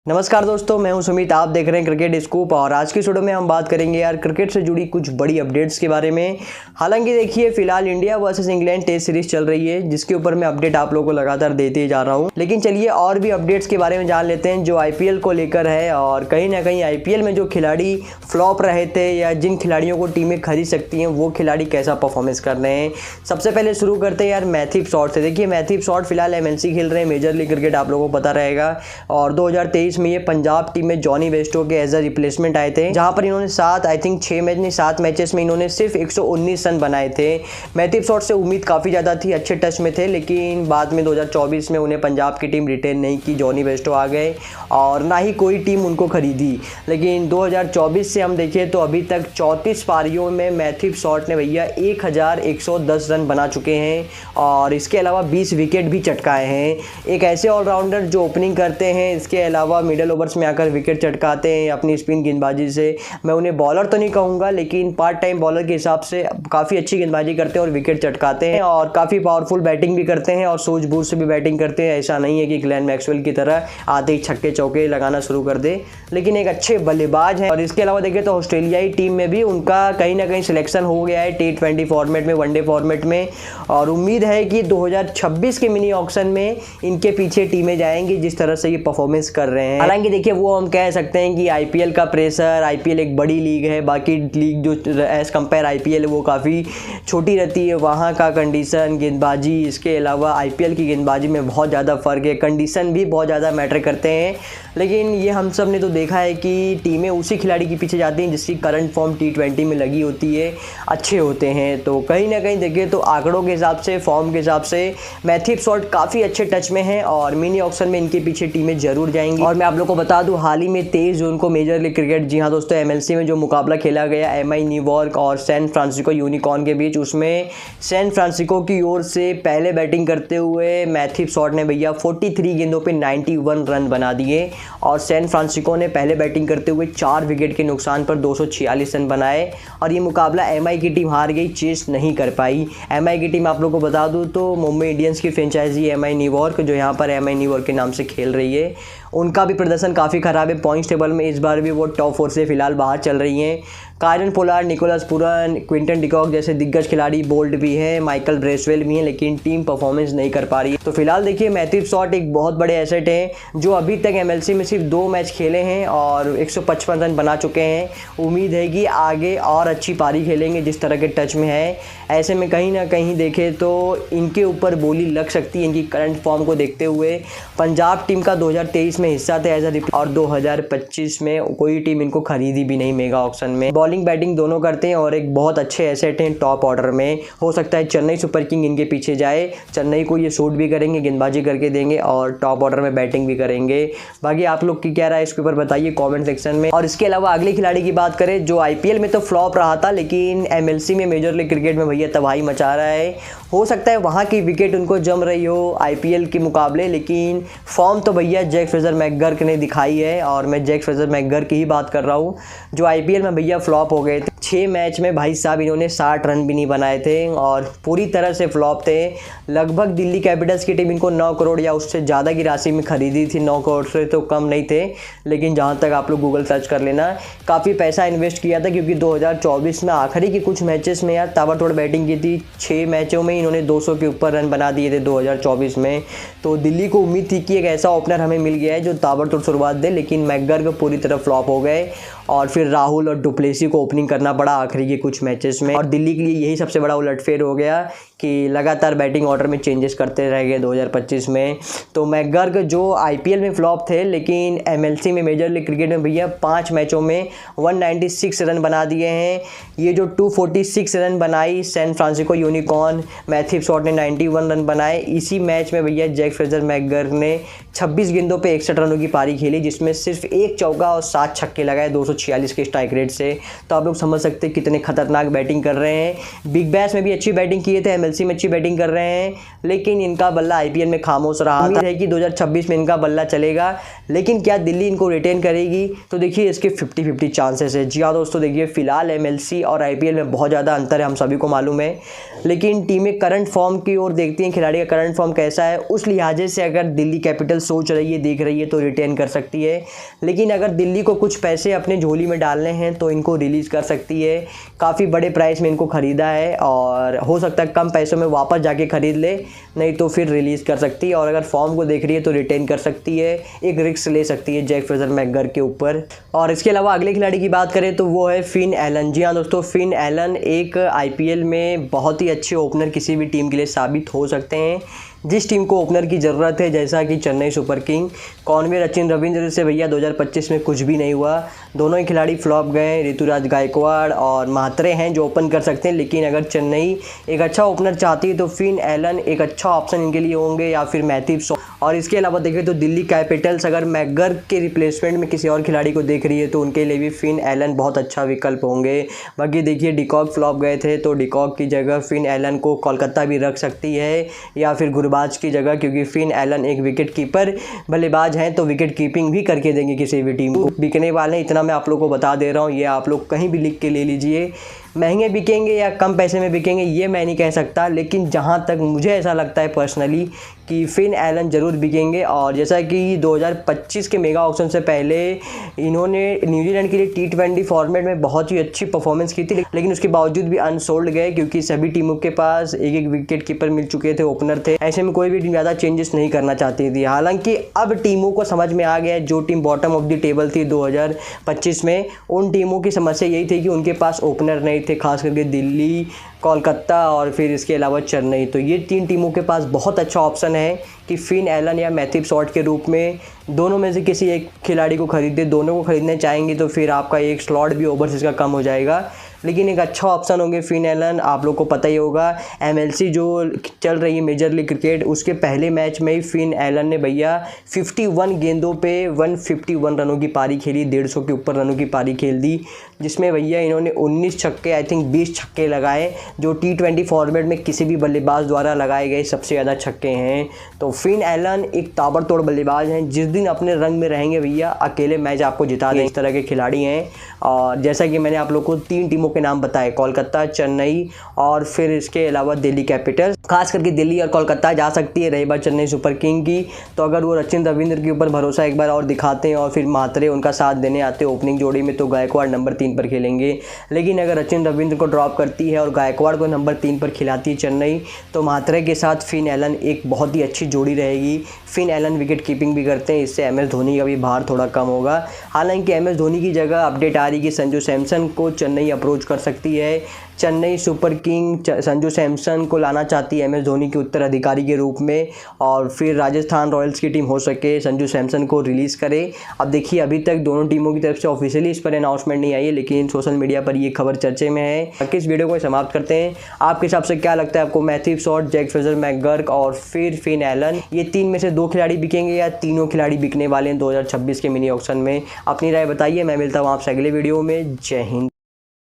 नमस्कार दोस्तों, मैं हूं सुमित। आप देख रहे हैं क्रिकेट स्कूप और आज की वीडियो में हम बात करेंगे यार क्रिकेट से जुड़ी कुछ बड़ी अपडेट्स के बारे में। हालांकि देखिए, फिलहाल India versus England test series चल रही है, जिसके ऊपर मैं अपडेट आप लोगों को लगातार देते ही जा रहा हूं। लेकिन चलिए और भी अपडेट्स के बारे में जान लेते हैं जो आईपीएल को लेकर है। और कहीं ना कहीं आईपीएल में जो खिलाड़ी फ्लॉप रहे थे या जिन खिलाड़ियों को टीमें खरीद सकती हैं, वो खिलाड़ी कैसा परफॉर्मेंस कर रहे हैं। सबसे पहले शुरू करते हैं यार मैथ्यू शॉट से। देखिए, मैथ्यू शॉट फिलहाल एमएलसी खेल रहे हैं, मेजर लीग क्रिकेट, आप लोगों को पता रहेगा। और 2023 में ये पंजाब टीम में जॉनी बेस्टो के एज अ रिप्लेसमेंट आए थे, जहां पर इन्होंने 7 मैचेस में इन्होंने सिर्फ 119 रन बनाए थे। मैथ्यू शॉट से उम्मीद काफ़ी ज़्यादा थी, अच्छे टच में थे, लेकिन बाद में 2024 में उन्हें पंजाब की टीम रिटेन नहीं की, जॉनी बेस्टो आ गए और ना ही कोई टीम उनको खरीदी। लेकिन 2024 से हम देखें तो अभी तक 34 पारियों में मैथ्यू शॉट ने भैया 1110 रन बना चुके हैं और इसके अलावा 20 विकेट भी चटकाए हैं। एक ऐसे ऑलराउंडर जो ओपनिंग करते हैं, इसके अलावा मिडल ओवर्स में आकर विकेट चटकाते हैं अपनी स्पिन गेंदबाजी से। मैं उन्हें बॉलर तो नहीं कहूँगा, लेकिन पार्ट टाइम बॉलर के हिसाब से काफ़ी अच्छी गेंदबाजी करते हैं और विकेट चटकाते हैं और काफ़ी पावरफुल बैटिंग भी करते हैं और सूझबूझ से भी बैटिंग करते हैं। ऐसा नहीं है कि ग्लेन मैक्सवेल की तरह आते ही छक्के चौके लगाना शुरू कर दे, लेकिन एक अच्छे बल्लेबाज हैं। और इसके अलावा देखें तो ऑस्ट्रेलियाई टीम में भी उनका कहीं ना कहीं सिलेक्शन हो गया है T20 फॉर्मेट में, वनडे फॉर्मेट में, और उम्मीद है कि 2026 के मिनी ऑक्शन में इनके पीछे टीमें जाएंगी जिस तरह से ये परफॉर्मेंस कर रहे हैं। हालांकि देखिए, वो हम कह सकते हैं कि आईपीएल का प्रेशर, आईपीएल एक बड़ी लीग है, बाकी लीग जो एज कंपेयर आईपीएल वो काफ़ी छोटी रहती है। वहाँ का कंडीशन, गेंदबाजी, इसके अलावा आईपीएल की गेंदबाजी में बहुत ज़्यादा फ़र्क है, कंडीशन भी बहुत ज़्यादा मैटर करते हैं। लेकिन ये हम सब ने तो देखा है कि टीमें उसी खिलाड़ी के पीछे जाती हैं जिसकी करंट फॉर्म T20 में लगी होती है, अच्छे होते हैं। तो कहीं ना कहीं देखिए तो आंकड़ों के हिसाब से, फॉर्म के हिसाब से मैथ्यू शॉट काफ़ी अच्छे टच में हैं और मिनी ऑक्शन में इनके पीछे टीमें जरूर जाएंगी। और मैं आप लोग को बता दूं, हाल ही में 23 जून को मेजर लीग क्रिकेट, जी हाँ दोस्तों, एमएलसी में जो मुकाबला खेला गया MI न्यूयॉर्क और सैन फ्रांसिस्को यूनिकॉर्न के बीच, उसमें सैन फ्रांसिस्को की ओर से पहले बैटिंग करते हुए मैथ्यू शॉट ने भैया 43 गेंदों पे 91 रन बना दिए और सैन फ्रांसिस्को ने पहले बैटिंग करते हुए 4 विकेट के नुकसान पर 246 रन बनाए और ये मुकाबला MI की टीम हार गई, चेस नहीं कर पाई। MI की टीम आप लोग को बता दूं तो मुंबई इंडियंस की फ्रेंचाइजी MI न्यूयॉर्क, जो यहाँ पर MI न्यूयॉर्क के नाम से खेल रही है, उनका भी प्रदर्शन काफ़ी ख़राब है। पॉइंट्स टेबल में इस बार भी वो टॉप 4 से फिलहाल बाहर चल रही हैं। Kieron Pollard, Nicholas Pooran, Quinton de Kock जैसे दिग्गज खिलाड़ी, बोल्ट भी हैं, माइकल ब्रेसवेल भी हैं, लेकिन टीम परफॉर्मेंस नहीं कर पा रही है। तो फिलहाल देखिए, मैथ्यू शॉट एक बहुत बड़े एसेट हैं जो अभी तक एमएलसी में सिर्फ 2 मैच खेले हैं और 155 रन बना चुके हैं। उम्मीद है कि आगे और अच्छी पारी खेलेंगे जिस तरह के टच में है। ऐसे में कहीं ना कहीं देखें तो इनके ऊपर बोली लग सकती है इनकी करंट फॉर्म को देखते हुए। पंजाब टीम का 2023 में हिस्सा था एज अ, और 2025 में कोई टीम इनको खरीदी भी नहीं मेगा ऑक्शन में। बॉलिंग बैटिंग दोनों करते हैं और एक बहुत अच्छे एसेट हैं टॉप ऑर्डर में। हो सकता है चेन्नई सुपर किंग इनके पीछे जाए, चेन्नई को ये सूट भी करेंगे, गेंदबाजी करके देंगे और टॉप ऑर्डर में बैटिंग भी करेंगे। बाकी आप लोग की क्या राय है इसके ऊपर बताइए कमेंट सेक्शन में। और इसके अलावा अगले खिलाड़ी की बात करें जो आईपीएल में तो फ्लॉप रहा था, लेकिन एमएलसी में मेजर लीग क्रिकेट में भैया तबाही मचा रहा है। हो सकता है वहाँ की विकेट उनको जम रही हो आईपीएल के मुकाबले, लेकिन फॉर्म तो भैया जैक फ्रेजर मैकगर्क ने दिखाई है और मैं जैक फ्रेजर मैकगर्क की ही बात कर रहा हूँ, जो आईपीएल में भैया फ्लॉप हो गए थे। 6 मैच में भाई साहब इन्होंने 60 रन भी नहीं बनाए थे और पूरी तरह से फ्लॉप थे। लगभग दिल्ली कैपिटल्स की टीम इनको 9 करोड़ या उससे ज़्यादा की राशि में खरीदी थी, 9 करोड़ से तो कम नहीं थे, लेकिन जहाँ तक आप लोग गूगल सर्च कर लेना, काफ़ी पैसा इन्वेस्ट किया था क्योंकि 2024 में आखिरी के कुछ मैचेस में यार ताबड़तोड़ बैटिंग की थी। 6 मैचों में इन्होंने 200 के ऊपर रन बना दिए थे 2024 में। तो दिल्ली को उम्मीद थी कि एक ऐसा ओपनर हमें मिल गया है जो ताबड़तोड़ शुरुआत दे, लेकिन मैकगर्क पूरी तरह फ्लॉप हो गए और फिर राहुल और डुप्लेसी को ओपनिंग करना पड़ा आखिरी के कुछ मैचेस में। और दिल्ली के लिए यही सबसे बड़ा उलटफेर हो गया कि लगातार बैटिंग ऑर्डर में चेंजेस करते रह गए 2025 में। तो मैकगर्क जो आईपीएल में फ्लॉप थे, लेकिन एमएलसी में मेजर लीग क्रिकेट में भैया 5 मैचों में 196 रन बना दिए हैं। ये जो 246 रन बनाई San Francisco Unicorn, Matthew Short ने 91 रन बनाए। इसी मैच में भैया जैक फ्रेजर मैकगर्क ने 26 गेंदों पे 61 रनों की पारी खेली, जिसमें सिर्फ 1 चौका और 7 छक्के लगाए 246 के स्ट्राइक रेट से। तो आप लोग समझ सकते हैं कितने खतरनाक बैटिंग कर रहे हैं। बिग बैश में भी अच्छी बैटिंग किए थे एमएलसी में अच्छी बैटिंग कर रहे हैं, लेकिन इनका बल्ला आईपीएल में खामोश रहा। उम्मीद है कि 2026 में इनका बल्ला चलेगा, लेकिन क्या दिल्ली इनको रिटेन करेगी? तो देखिए इसके 50-50 चांसेस है। जी हाँ दोस्तों, देखिए फिलहाल एमएलसी और आईपीएल में बहुत ज़्यादा अंतर है, हम सभी को मालूम है, लेकिन टीमें करंट फॉर्म की ओर देखती हैं, खिलाड़ी का करंट फॉर्म कैसा है, उस लिहाजे से अगर दिल्ली कैपिटल सोच रही है, देख रही है, तो रिटेन कर सकती है। लेकिन अगर दिल्ली को कुछ पैसे अपने झोली में डालने हैं तो इनको रिलीज़ कर सकती है। काफ़ी बड़े प्राइस में इनको ख़रीदा है और हो सकता है कम पैसों में वापस जाके ख़रीद ले, नहीं तो फिर रिलीज़ कर सकती है। और अगर फॉर्म को देख रही है तो रिटेन कर सकती है, एक रिस्क ले सकती है जैक फ्रेजर मैकगर के ऊपर। और इसके अलावा अगले खिलाड़ी की बात करें तो वो है फिन एलन। जी हाँ दोस्तों, फिन एलन एक आईपीएल में बहुत ही अच्छे ओपनर किसी भी टीम के लिए साबित हो सकते हैं, जिस टीम को ओपनर की ज़रूरत है, जैसा कि Chennai super king. Conway Sachin Ravindra से भैया 2025 में कुछ भी नहीं हुआ, दोनों ही खिलाड़ी फ्लॉप गए। ऋतुराज गायकवाड़ और म्हात्रे हैं जो ओपन कर सकते हैं, लेकिन अगर चेन्नई एक अच्छा ओपनर चाहती है तो फिन एलन एक अच्छा ऑप्शन इनके लिए होंगे, या फिर मैथ्यू। और इसके अलावा देखें तो दिल्ली कैपिटल्स अगर मैकगर के रिप्लेसमेंट में किसी और खिलाड़ी को देख रही है तो उनके लिए भी फिन एलन बहुत अच्छा विकल्प होंगे। बाकी देखिए डिकॉक फ्लॉप गए थे, तो डिकॉक की जगह फिन एलन को कोलकाता भी रख सकती है, या फिर गुरबाज की जगह, क्योंकि फिन एलन एक विकेट कीपर बल्लेबाज हैं, तो विकेट कीपिंग भी करके देंगे किसी भी टीम को। बिकने वाले हैं, इतना मैं आप लोग को बता दे रहा हूँ, ये आप लोग कहीं भी लिख के ले लीजिए। महंगे बिकेंगे या कम पैसे में बिकेंगे ये मैं नहीं कह सकता, लेकिन जहाँ तक मुझे ऐसा लगता है पर्सनली कि फिन एलन ज़रूर बिकेंगे। और जैसा कि 2025 के मेगा ऑक्शन से पहले इन्होंने न्यूजीलैंड के लिए T20 फॉर्मेट में बहुत ही अच्छी परफॉर्मेंस की थी, लेकिन उसके बावजूद भी अनसोल्ड गए, क्योंकि सभी टीमों के पास एक एक विकेट कीपर मिल चुके थे, ओपनर थे। ऐसे में कोई भी टीम ज़्यादा चेंजेस नहीं करना चाहती थी। हालांकि अब टीमों को समझ में आ गया, जो team bottom of the table थी 2025 में, उन टीमों की समस्या यही थी कि उनके पास ओपनर नहीं थे, खास करके दिल्ली, कोलकाता और फिर इसके अलावा चेन्नई। तो ये तीन टीमों के पास बहुत अच्छा ऑप्शन है कि फिन एलन या मैथ्यू शॉट के रूप में दोनों में से किसी एक खिलाड़ी को खरीदे। दोनों को खरीदने चाहेंगे तो फिर आपका एक स्लॉट भी ओवरसीज का कम हो जाएगा, लेकिन एक अच्छा ऑप्शन होंगे फिन एलन। आप लोग को पता ही होगा एमएलसी जो चल रही है मेजर लीग क्रिकेट, उसके पहले मैच में ही फिन एलन ने भैया 51 गेंदों पे 151 रनों की पारी खेली, 150 के ऊपर रनों की पारी खेल दी, जिसमें भैया इन्होंने 19 छक्के, आई थिंक 20 छक्के लगाए, जो T20 फॉर्मेट में किसी भी बल्लेबाज द्वारा लगाए गए सबसे ज़्यादा छक्के हैं। तो फिन एलन एक ताबड़तोड़ बल्लेबाज हैं, जिस दिन अपने रंग में रहेंगे भैया अकेले मैच आपको जिता दें, इस तरह के खिलाड़ी हैं। और जैसा कि मैंने आप लोग को 3 टीमों के नाम बताए, कोलकाता, चेन्नई और फिर इसके अलावा दिल्ली कैपिटल्स। खास करके दिल्ली और कोलकाता जा सकती है। रही बात चेन्नई सुपर किंग की, तो अगर वो सचिन रविंद्र के ऊपर भरोसा एक बार और दिखाते हैं और फिर म्हात्रे उनका साथ देने आते हैं ओपनिंग जोड़ी में, तो गायकवाड़ नंबर 3 पर खेलेंगे। लेकिन अगर सचिन रविंद्र को ड्रॉप करती है और गायकवाड़ को नंबर 3 पर खिलाती है चेन्नई, तो म्हात्रे के साथ फिन एलन एक बहुत ही अच्छी जोड़ी रहेगी। फिन एलन विकेट कीपिंग भी करते हैं, इससे एमएस धोनी का भी भार थोड़ा कम होगा। हालांकि एमएस धोनी की जगह अपडेट आ रही कि संजू सैमसन को चेन्नई अप्रोच कर सकती है। चेन्नई सुपर किंग संजू सैमसन को लाना चाहती है एमएस धोनी के उत्तराधिकारी के रूप में, और फिर राजस्थान रॉयल्स की टीम हो सके संजू सैमसन को रिलीज़ करे। अब देखिए अभी तक दोनों टीमों की तरफ से ऑफिशियली इस पर अनाउंसमेंट नहीं आई है, लेकिन सोशल मीडिया पर ये खबर चर्चे में है। इस वीडियो को समाप्त करते हैं। आपके हिसाब से क्या लगता है आपको, मैथ्यू शॉट, जैक फ्रेजर मैकगर और फिर फिन एलन, ये 3 में से 2 खिलाड़ी बिकेंगे या तीनों खिलाड़ी बिकने वाले हैं 2026 के मिनी ऑक्शन में? अपनी राय बताइए। मैं मिलता हूँ आपसे अगले वीडियो में। जय हिंद।